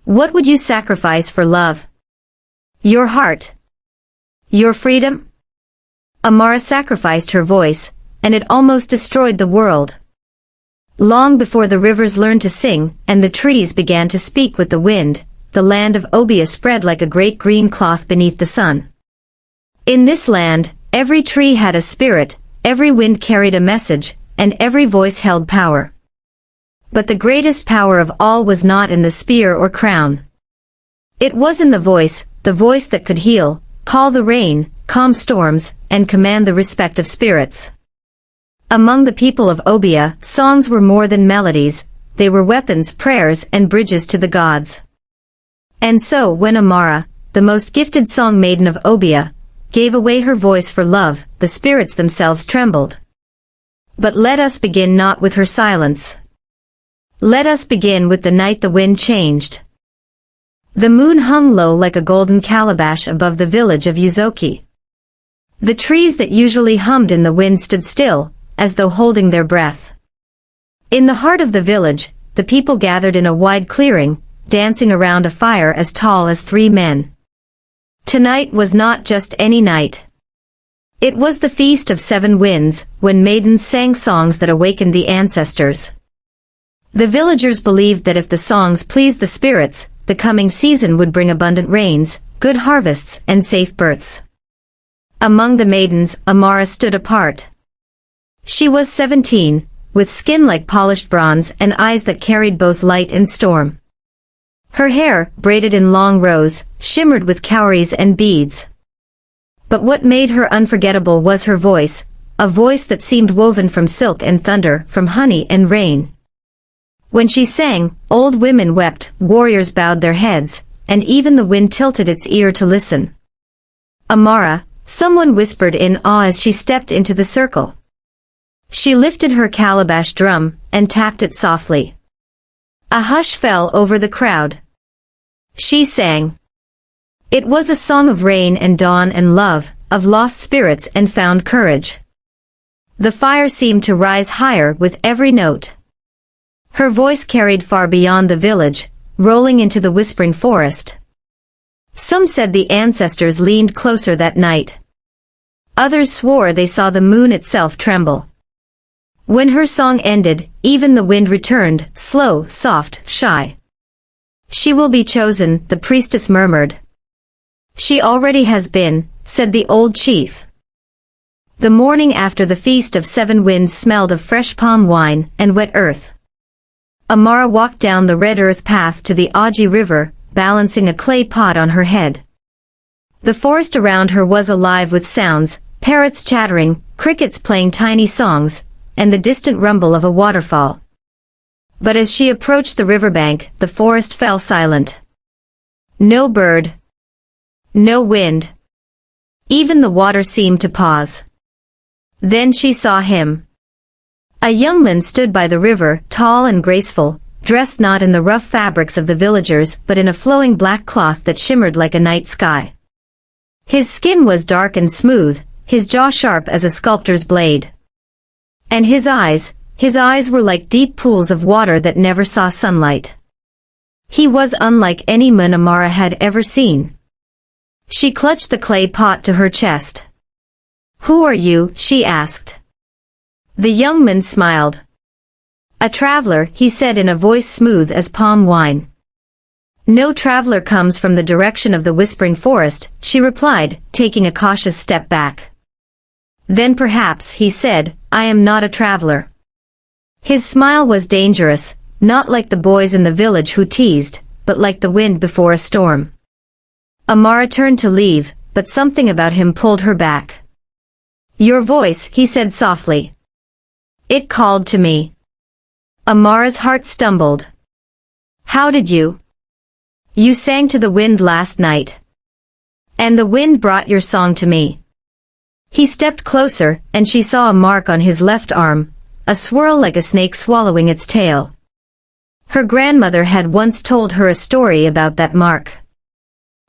What would you sacrifice for love? Your heart? Your freedom? Amara sacrificed her voice, and it almost destroyed the world. Long before the rivers learned to sing, and the trees began to speak with the wind, the land of Obia spread like a great green cloth beneath the sun. In this land, every tree had a spirit, every wind carried a message, and every voice held power. But the greatest power of all was not in the spear or crown. It was in the voice that could heal, call the rain, calm storms, and command the respect of spirits. Among the people of Obia, songs were more than melodies, they were weapons, prayers, and bridges to the gods. And so when Amara, the most gifted song maiden of Obia, gave away her voice for love, the spirits themselves trembled. But let us begin not with her silence. Let us begin with the night the wind changed. The moon hung low like a golden calabash above the village of Yuzoki. The trees that usually hummed in the wind stood still, as though holding their breath. In the heart of the village, the people gathered in a wide clearing, dancing around a fire as tall as 3 men. Tonight was not just any night. It was the Feast of 7 Winds, when maidens sang songs that awakened the ancestors. The villagers believed that if the songs pleased the spirits, the coming season would bring abundant rains, good harvests, and safe births. Among the maidens, Amara stood apart. She was 17, with skin like polished bronze and eyes that carried both light and storm. Her hair, braided in long rows, shimmered with cowries and beads. But what made her unforgettable was her voice, a voice that seemed woven from silk and thunder, from honey and rain. When she sang, old women wept, warriors bowed their heads, and even the wind tilted its ear to listen. Amara, someone whispered in awe as she stepped into the circle. She lifted her calabash drum, and tapped it softly. A hush fell over the crowd. She sang. It was a song of rain and dawn and love, of lost spirits and found courage. The fire seemed to rise higher with every note. Her voice carried far beyond the village, rolling into the whispering forest. Some said the ancestors leaned closer that night. Others swore they saw the moon itself tremble. When her song ended, even the wind returned, slow, soft, shy. She will be chosen, the priestess murmured. She already has been, said the old chief. The morning after the Feast of 7 Winds smelled of fresh palm wine and wet earth. Amara walked down the red earth path to the Aji River, balancing a clay pot on her head. The forest around her was alive with sounds, parrots chattering, crickets playing tiny songs, and the distant rumble of a waterfall. But as she approached the riverbank, the forest fell silent. No bird. No wind. Even the water seemed to pause. Then she saw him. A young man stood by the river, tall and graceful, dressed not in the rough fabrics of the villagers but in a flowing black cloth that shimmered like a night sky. His skin was dark and smooth, his jaw sharp as a sculptor's blade. And his eyes were like deep pools of water that never saw sunlight. He was unlike any man Amara had ever seen. She clutched the clay pot to her chest. "Who are you?" she asked. The young man smiled. "A traveler," he said in a voice smooth as palm wine. "No traveler comes from the direction of the whispering forest," she replied, taking a cautious step back. "Then perhaps," he said, "I am not a traveler." His smile was dangerous, not like the boys in the village who teased, but like the wind before a storm. Amara turned to leave, but something about him pulled her back. "Your voice," he said softly. "It called to me." Amara's heart stumbled. "How did you? You sang to the wind last night. And the wind brought your song to me." He stepped closer, and she saw a mark on his left arm, a swirl like a snake swallowing its tail. Her grandmother had once told her a story about that mark.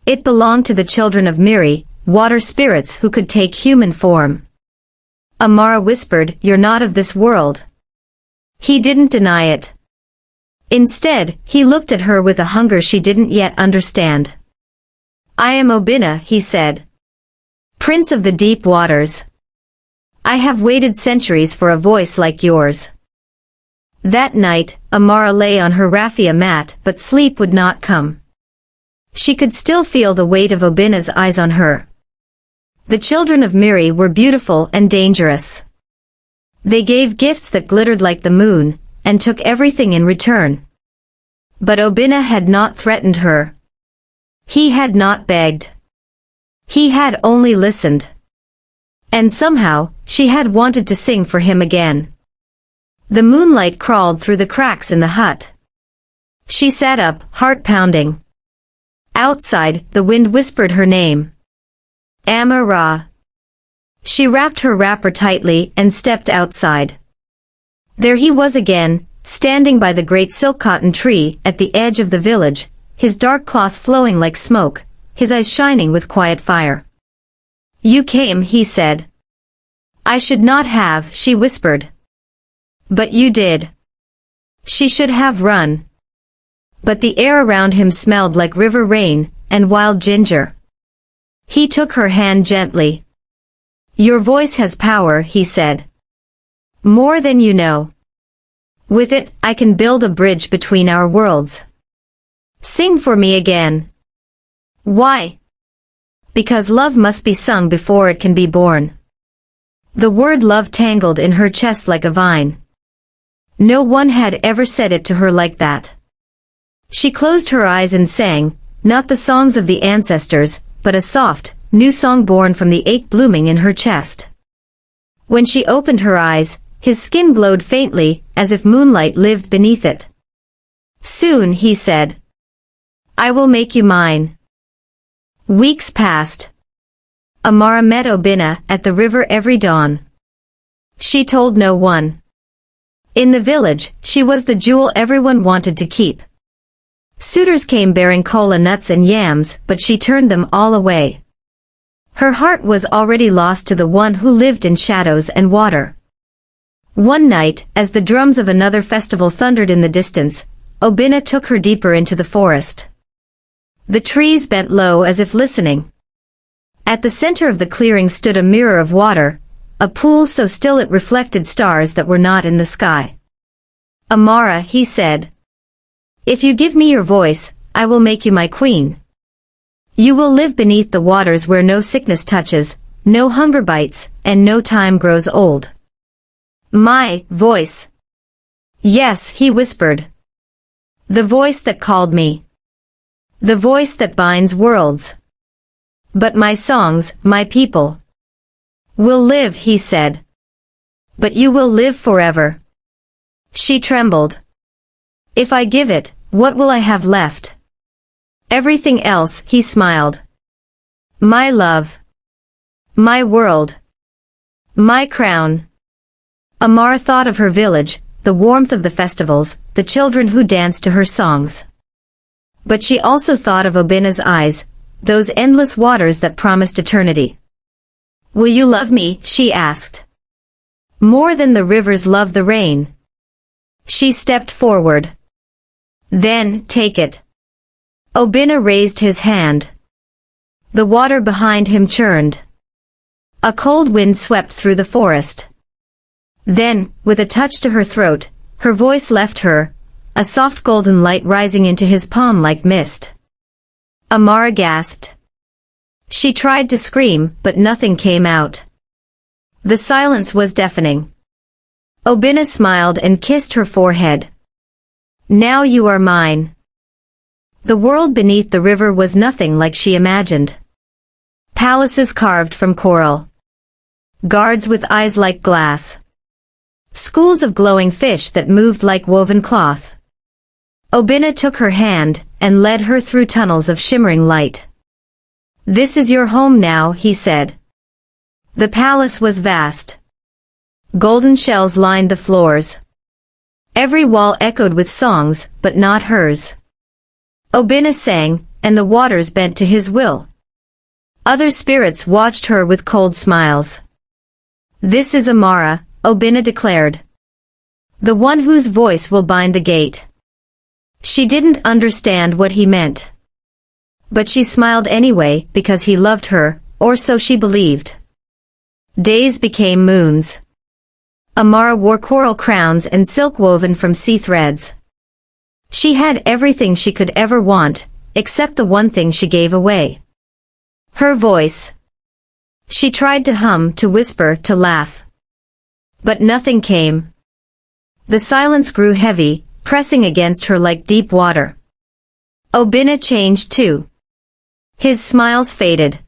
It belonged to the children of Miri, water spirits who could take human form. Amara whispered, "You're not of this world." He didn't deny it. Instead, he looked at her with a hunger she didn't yet understand. "I am Obinna," he said. "Prince of the deep waters. I have waited centuries for a voice like yours." That night, Amara lay on her raffia mat, but sleep would not come. She could still feel the weight of Obinna's eyes on her. The children of Miri were beautiful and dangerous. They gave gifts that glittered like the moon, and took everything in return. But Obinna had not threatened her. He had not begged. He had only listened. And somehow, she had wanted to sing for him again. The moonlight crawled through the cracks in the hut. She sat up, heart pounding. Outside, the wind whispered her name. Amara. She wrapped her wrapper tightly and stepped outside. There he was again, standing by the great silk cotton tree at the edge of the village, his dark cloth flowing like smoke, his eyes shining with quiet fire. "You came," he said. "I should not have," she whispered. "But you did." She should have run. But the air around him smelled like river rain and wild ginger. He took her hand gently. "Your voice has power," he said. "More than you know. With it, I can build a bridge between our worlds. Sing for me again." "Why?" "Because love must be sung before it can be born." The word love tangled in her chest like a vine. No one had ever said it to her like that. She closed her eyes and sang, not the songs of the ancestors, but a soft, new song born from the ache blooming in her chest. When she opened her eyes, his skin glowed faintly, as if moonlight lived beneath it. "Soon," he said. "I will make you mine." Weeks passed. Amara met Obinna at the river every dawn. She told no one. In the village, she was the jewel everyone wanted to keep. Suitors came bearing kola nuts and yams, but she turned them all away. Her heart was already lost to the one who lived in shadows and water. One night, as the drums of another festival thundered in the distance, Obinna took her deeper into the forest. The trees bent low as if listening. At the center of the clearing stood a mirror of water, a pool so still it reflected stars that were not in the sky. "Amara," he said. "If you give me your voice, I will make you my queen. You will live beneath the waters where no sickness touches, no hunger bites, and no time grows old." "My voice." "Yes," he whispered. "The voice that called me. The voice that binds worlds. But my songs, my people, will live," he said. "But you will live forever." She trembled. "If I give it, what will I have left?" "Everything else," he smiled. "My love. My world. My crown." Amara thought of her village, the warmth of the festivals, the children who danced to her songs. But she also thought of Obinna's eyes, those endless waters that promised eternity. "Will you love me?" she asked. "More than the rivers love the rain." She stepped forward. "Then, take it." Obinna raised his hand. The water behind him churned. A cold wind swept through the forest. Then, with a touch to her throat, her voice left her, a soft golden light rising into his palm like mist. Amara gasped. She tried to scream, but nothing came out. The silence was deafening. Obinna smiled and kissed her forehead. "Now you are mine." The world beneath the river was nothing like she imagined. Palaces carved from coral. Guards with eyes like glass. Schools of glowing fish that moved like woven cloth. Obinna took her hand and led her through tunnels of shimmering light. "This is your home now," he said. The palace was vast. Golden shells lined the floors. Every wall echoed with songs, but not hers. Obinna sang, and the waters bent to his will. Other spirits watched her with cold smiles. "This is Amara," Obinna declared. "The one whose voice will bind the gate." She didn't understand what he meant. But she smiled anyway because he loved her, or so she believed. Days became moons. Amara wore coral crowns and silk woven from sea threads. She had everything she could ever want, except the one thing she gave away. Her voice. She tried to hum, to whisper, to laugh. But nothing came. The silence grew heavy, pressing against her like deep water. Obinna changed too. His smiles faded.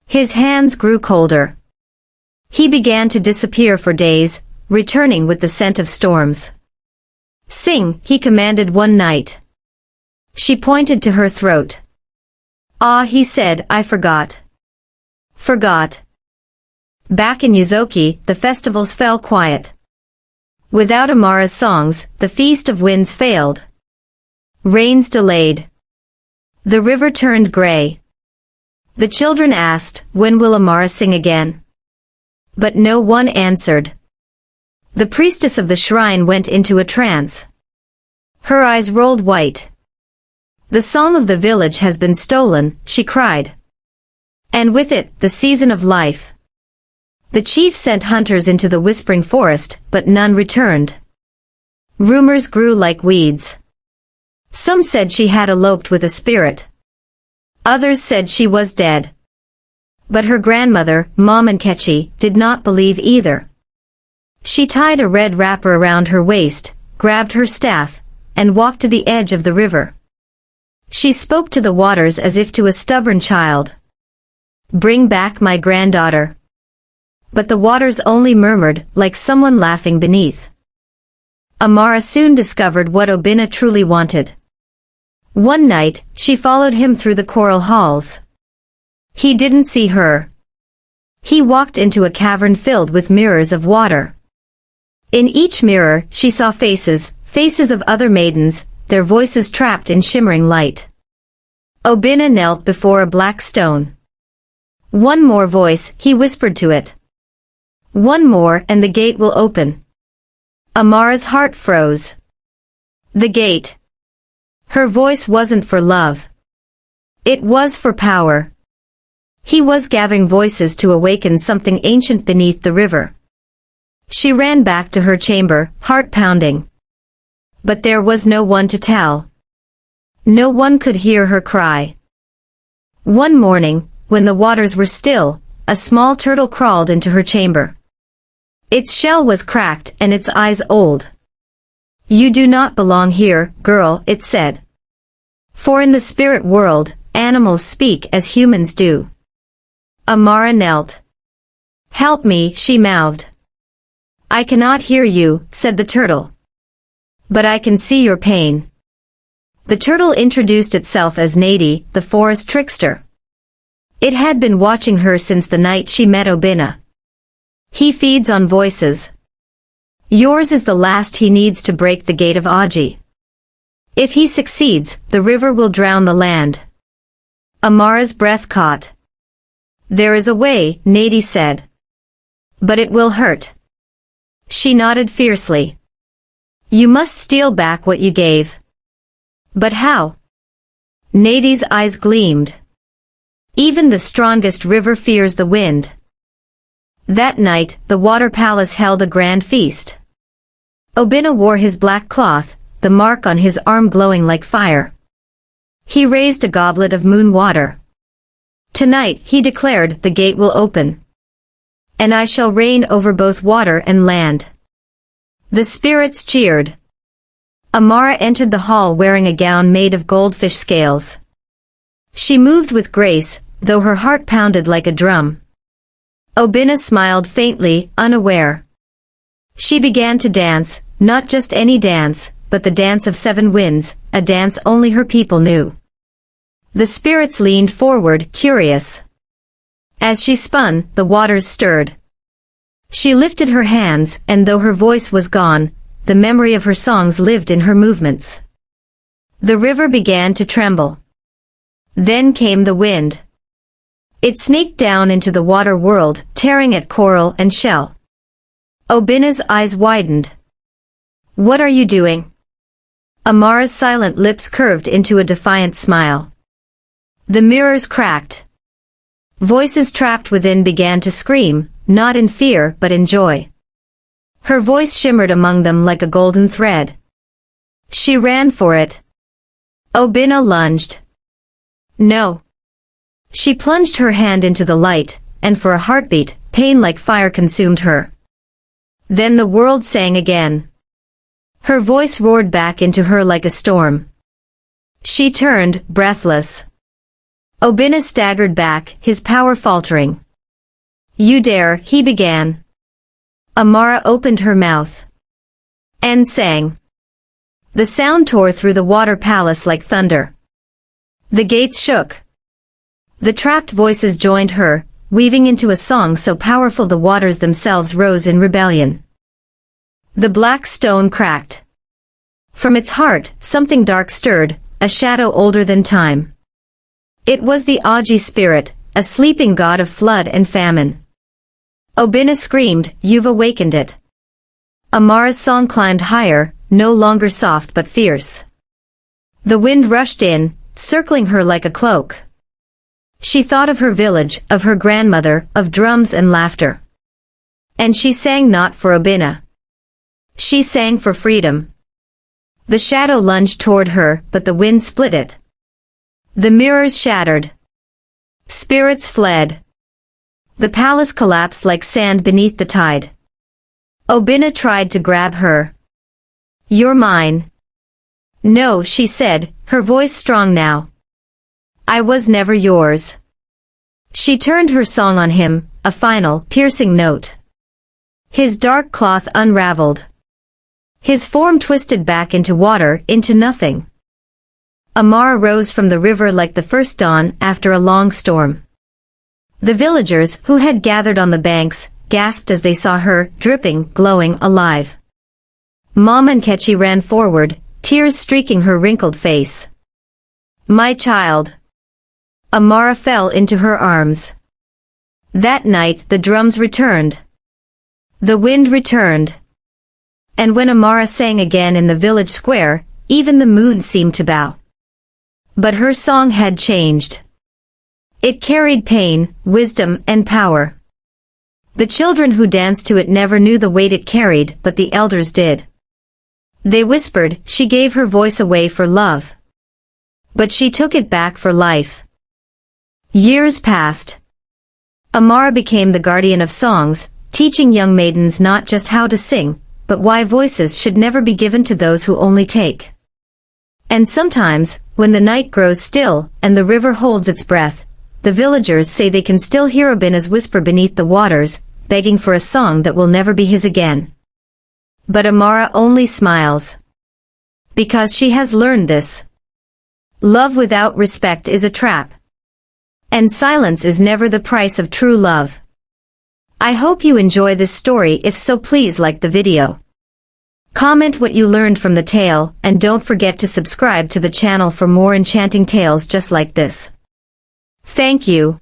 His hands grew colder. He began to disappear for days, returning with the scent of storms. Sing, he commanded one night. She pointed to her throat. Ah, he said, I forgot. Forgot. Back in Yuzoki, the festivals fell quiet. Without Amara's songs, the Feast of Winds failed. Rains delayed. The river turned gray. The children asked, when will Amara sing again? But no one answered. The priestess of the shrine went into a trance. Her eyes rolled white. The song of the village has been stolen, she cried. And with it, the season of life. The chief sent hunters into the whispering forest, but none returned. Rumors grew like weeds. Some said she had eloped with a spirit. Others said she was dead. But her grandmother, Mom Nkechi, did not believe either. She tied a red wrapper around her waist, grabbed her staff, and walked to the edge of the river. She spoke to the waters as if to a stubborn child. Bring back my granddaughter. But the waters only murmured, like someone laughing beneath. Amara soon discovered what Obinna truly wanted. One night, she followed him through the coral halls. He didn't see her. He walked into a cavern filled with mirrors of water. In each mirror, she saw faces, faces of other maidens, their voices trapped in shimmering light. Obinna knelt before a black stone. One more voice, he whispered to it. One more and the gate will open. Amara's heart froze. The gate. Her voice wasn't for love. It was for power. He was gathering voices to awaken something ancient beneath the river. She ran back to her chamber, heart pounding. But there was no one to tell. No one could hear her cry. One morning, when the waters were still, a small turtle crawled into her chamber. Its shell was cracked and its eyes old. You do not belong here, girl, it said. For in the spirit world, animals speak as humans do. Amara knelt. Help me, she mouthed. I cannot hear you, said the turtle. But I can see your pain. The turtle introduced itself as Nadi, the forest trickster. It had been watching her since the night she met Obinna. He feeds on voices. Yours is the last he needs to break the gate of Aji. If he succeeds, the river will drown the land. Amara's breath caught. There is a way, Nadi said. But it will hurt. She nodded fiercely. You must steal back what you gave. But how? Nadi's eyes gleamed. Even the strongest river fears the wind. That night, the water palace held a grand feast. Obinna wore his black cloth, the mark on his arm glowing like fire. He raised a goblet of moon water. Tonight, he declared, the gate will open. And I shall reign over both water and land. The spirits cheered. Amara entered the hall wearing a gown made of goldfish scales. She moved with grace, though her heart pounded like a drum. Obinna smiled faintly, unaware. She began to dance, not just any dance, but the dance of 7 winds, a dance only her people knew. The spirits leaned forward, curious. As she spun, the waters stirred. She lifted her hands, and though her voice was gone, the memory of her songs lived in her movements. The river began to tremble. Then came the wind. It snaked down into the water world, tearing at coral and shell. Obinna's eyes widened. What are you doing? Amara's silent lips curved into a defiant smile. The mirrors cracked. Voices trapped within began to scream, not in fear but in joy. Her voice shimmered among them like a golden thread. She ran for it. Adanna lunged. No. She plunged her hand into the light, and for a heartbeat, pain like fire consumed her. Then the world sang again. Her voice roared back into her like a storm. She turned, breathless. Adanna staggered back, his power faltering. You dare, he began. Amara opened her mouth. And sang. The sound tore through the water palace like thunder. The gates shook. The trapped voices joined her, weaving into a song so powerful the waters themselves rose in rebellion. The black stone cracked. From its heart, something dark stirred, a shadow older than time. It was the Aji spirit, a sleeping god of flood and famine. Adanna screamed, "You've awakened it." Amara's song climbed higher, no longer soft but fierce. The wind rushed in, circling her like a cloak. She thought of her village, of her grandmother, of drums and laughter. And she sang not for Adanna. She sang for freedom. The shadow lunged toward her, but the wind split it. The mirrors shattered. Spirits fled. The palace collapsed like sand beneath the tide. Adanna tried to grab her. You're mine. No, she said, her voice strong now. I was never yours. She turned her song on him, a final, piercing note. His dark cloth unraveled. His form twisted back into water, into nothing. Amara rose from the river like the first dawn after a long storm. The villagers, who had gathered on the banks, gasped as they saw her, dripping, glowing, alive. Mom and Kechi ran forward, tears streaking her wrinkled face. My child. Amara fell into her arms. That night the drums returned. The wind returned. And when Amara sang again in the village square, even the moon seemed to bow. But her song had changed. It carried pain, wisdom, and power. The children who danced to it never knew the weight it carried, but the elders did. They whispered, she gave her voice away for love. But she took it back for life. Years passed. Amara became the guardian of songs, teaching young maidens not just how to sing, but why voices should never be given to those who only take. And sometimes, when the night grows still, and the river holds its breath, the villagers say they can still hear Adanna's whisper beneath the waters, begging for a song that will never be his again. But Amara only smiles. Because she has learned this. Love without respect is a trap. And silence is never the price of true love. I hope you enjoy this story. If so, please like the video. Comment what you learned from the tale, and don't forget to subscribe to the channel for more enchanting tales just like this. Thank you.